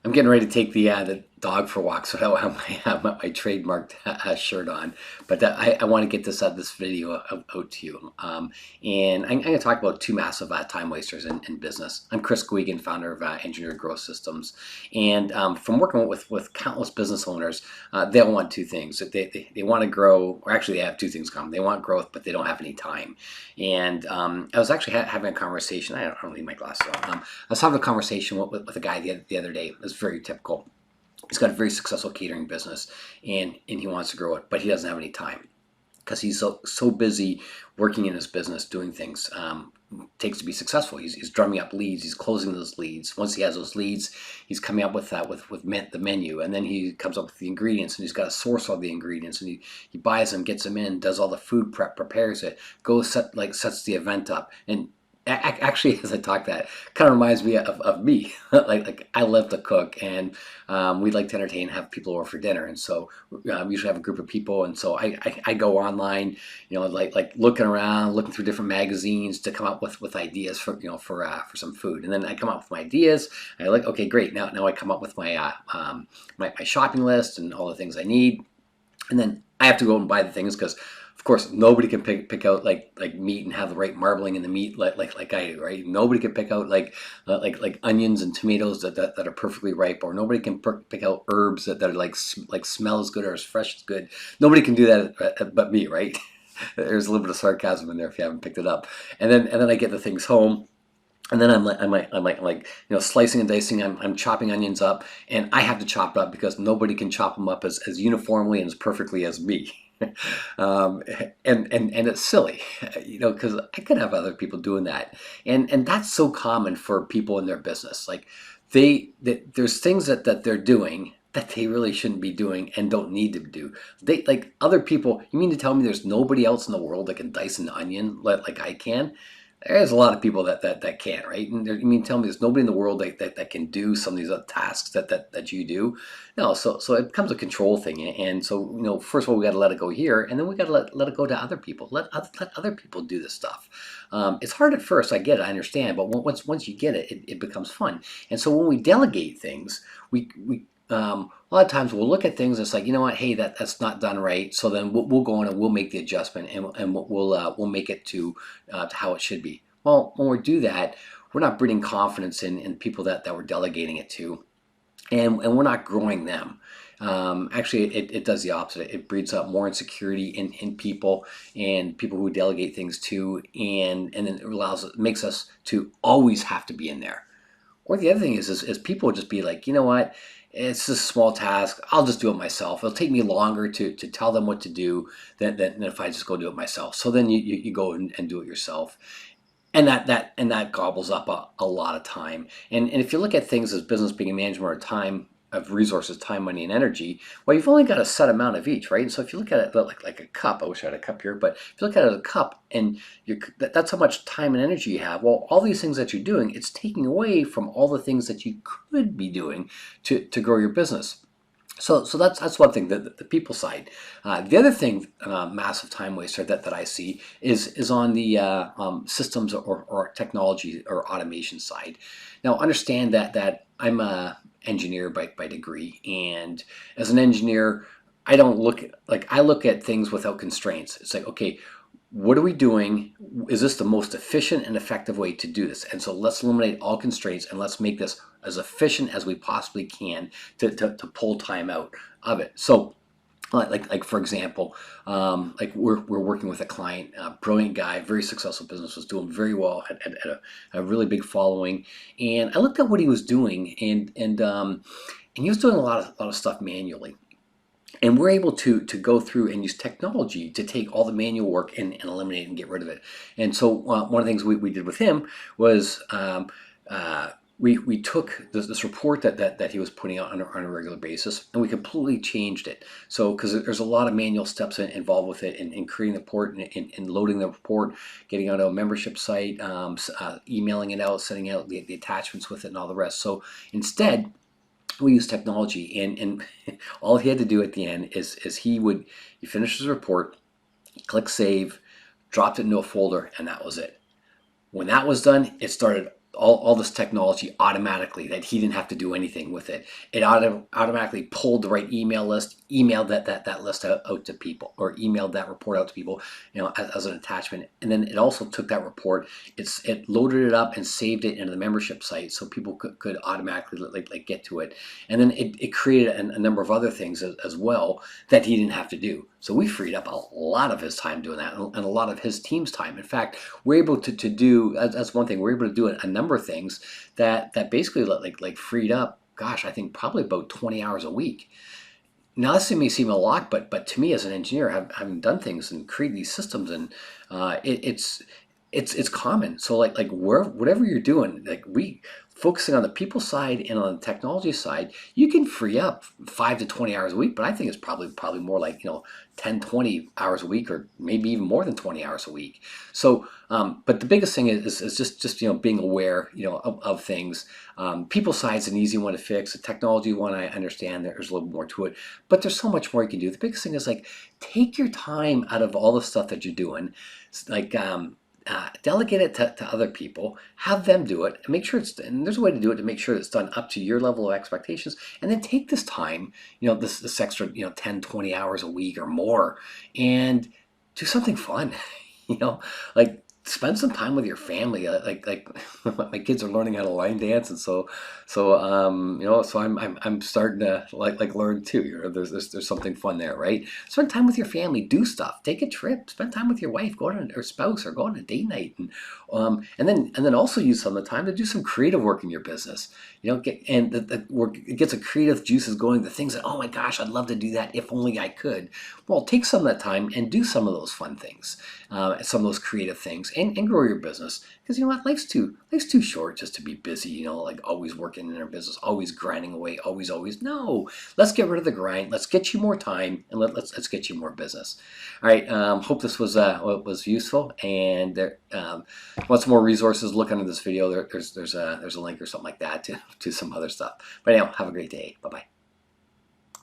I'm getting ready to take the dog for a walk, so I have my trademarked shirt on. But I want to get this video out to you. And I'm going to talk about two massive time wasters in business. I'm Chris Guigan, founder of Engineered Growth Systems. And from working with countless business owners, they all want two things. They want to grow, or actually they have two things common. They want growth, but they don't have any time. And I was actually having a conversation. I don't need my glasses on. I was having a conversation with a guy the other day. It was very typical. He's got a very successful catering business, and he wants to grow it, but he doesn't have any time because he's so busy working in his business, doing things takes to be successful. He's drumming up leads, he's closing those leads. Once he has those leads, he's coming up with the menu, and then he comes up with the ingredients, and he's got to source all the ingredients, and he buys them, gets them in, does all the food prep, prepares it, sets the event up. And actually, as I talk, that kind of reminds me of me. like I love to cook, and we like to entertain, have people over for dinner, and so we usually have a group of people, and so I go online, like looking around, looking through different magazines to come up with ideas for for some food, and then I come up with my ideas. I like, okay, great. Now I come up with my my shopping list and all the things I need, and then I have to go and buy the things because, of course, nobody can pick out like meat and have the right marbling in the meat like I do, right? Nobody can pick out like onions and tomatoes that are perfectly ripe, or nobody can pick out herbs that are like smell as good or as fresh as good. Nobody can do that but me, right? There's a little bit of sarcasm in there if you haven't picked it up. And then I get the things home. And then I'm slicing and dicing. I'm chopping onions up, and I have to chop it up because nobody can chop them up as uniformly and as perfectly as me. um, and it's silly, because I could have other people doing that, and that's so common for people in their business. Like there's things that they're doing that they really shouldn't be doing and don't need to do. They like other people. You mean to tell me there's nobody else in the world that can dice an onion like I can? There's a lot of people that can't, right? And you mean tell me there's nobody in the world that can do some of these other tasks that you do? No, so it becomes a control thing, and so first of all we got to let it go here, and then we got to let it go to other people. Let other people do this stuff. It's hard at first, I get it, I understand, but once you get it, it becomes fun. And so when we delegate things, we a lot of times we'll look at things and it's like, you know what, hey, that's not done right. So then we'll go in and we'll make the adjustment, and we'll make it to how it should be. Well, when we do that, we're not bringing confidence in people that we're delegating it to, and we're not growing them. Actually, it does the opposite. It breeds up more insecurity in people, and people who delegate things to, and then it makes us to always have to be in there. Or the other thing is people just be like, you know what, it's just a small task. I'll just do it myself. It'll take me longer to tell them what to do than if I just go do it myself. So then you go and do it yourself. And that gobbles up a lot of time. And if you look at things as business being a management of time, of resources, time, money, and energy, well, you've only got a set amount of each, right? And so if you look at it like a cup, I wish I had a cup here, but if you look at it as a cup, and that's how much time and energy you have. Well, all these things that you're doing, it's taking away from all the things that you could be doing to grow your business. So that's one thing, the people side. The other thing, massive time waster that I see is on the systems or technology or automation side. Now, understand that I'm a engineer by degree, and as an engineer, I don't I look at things without constraints. It's like, okay, what are we doing? Is this the most efficient and effective way to do this? And so let's eliminate all constraints, and let's make this as efficient as we possibly can to pull time out of it. So like for example, like we're working with a client, a brilliant guy, very successful business, was doing very well, had a really big following, and I looked at what he was doing, and he was doing a lot of stuff manually. And we're able to go through and use technology to take all the manual work and eliminate and get rid of it. And so one of the things we did with him was we took this report that he was putting out on a regular basis, and we completely changed it. So because there's a lot of manual steps involved with it, in creating the report, and loading the report, getting onto a membership site, emailing it out, sending out the attachments with it, and all the rest. So instead, we use technology, and all he had to do at the end is he finished his report, click save, dropped it into a folder, and that was it. When that was done, it started all this technology automatically, that he didn't have to do anything with it. It automatically pulled the right email list, emailed that list out to people, or emailed that report out to people, as an attachment. And then it also took that report, it loaded it up and saved it into the membership site, so people could automatically like get to it. And then it created a number of other things as well that he didn't have to do. So we freed up a lot of his time doing that, and a lot of his team's time. In fact, we're able to do, that's one thing, we're able to do a number of things that basically like freed up, gosh, I think probably about 20 hours a week. Now this may seem a lot, but to me as an engineer, having done things and created these systems, and it's common. So like whatever you're doing, like we focusing on the people side and on the technology side, you can free up 5 to 20 hours a week. But I think it's probably more like 10, 20 hours a week, or maybe even more than 20 hours a week. So but the biggest thing is just being aware of things. People side's an easy one to fix. The technology one, I understand there's a little more to it, but there's so much more you can do. The biggest thing is like take your time out of all the stuff that you're doing, like delegate it to other people, have them do it, and make sure and there's a way to do it to make sure it's done up to your level of expectations. And then take this time, this extra 10, 20 hours a week or more, and do something fun. Like spend some time with your family. Like my kids are learning how to line dance, and so I'm starting to like learn too. There's something fun there, right? Spend time with your family, do stuff, take a trip, spend time with your wife, go on, or spouse, or go on a date night, and then also use some of the time to do some creative work in your business. The work, it gets the creative juices going, the things that, oh my gosh, I'd love to do that if only I could. Well, take some of that time and do some of those fun things, some of those creative things, and grow your business. Because what, life's too short just to be busy, like always working in our business, always grinding away, always. No, let's get rid of the grind. Let's get you more time, and let's get you more business. All right. Hope this was useful. And there, want some more resources, look under this video. There's a link or something like that to some other stuff. But anyhow, have a great day. Bye bye.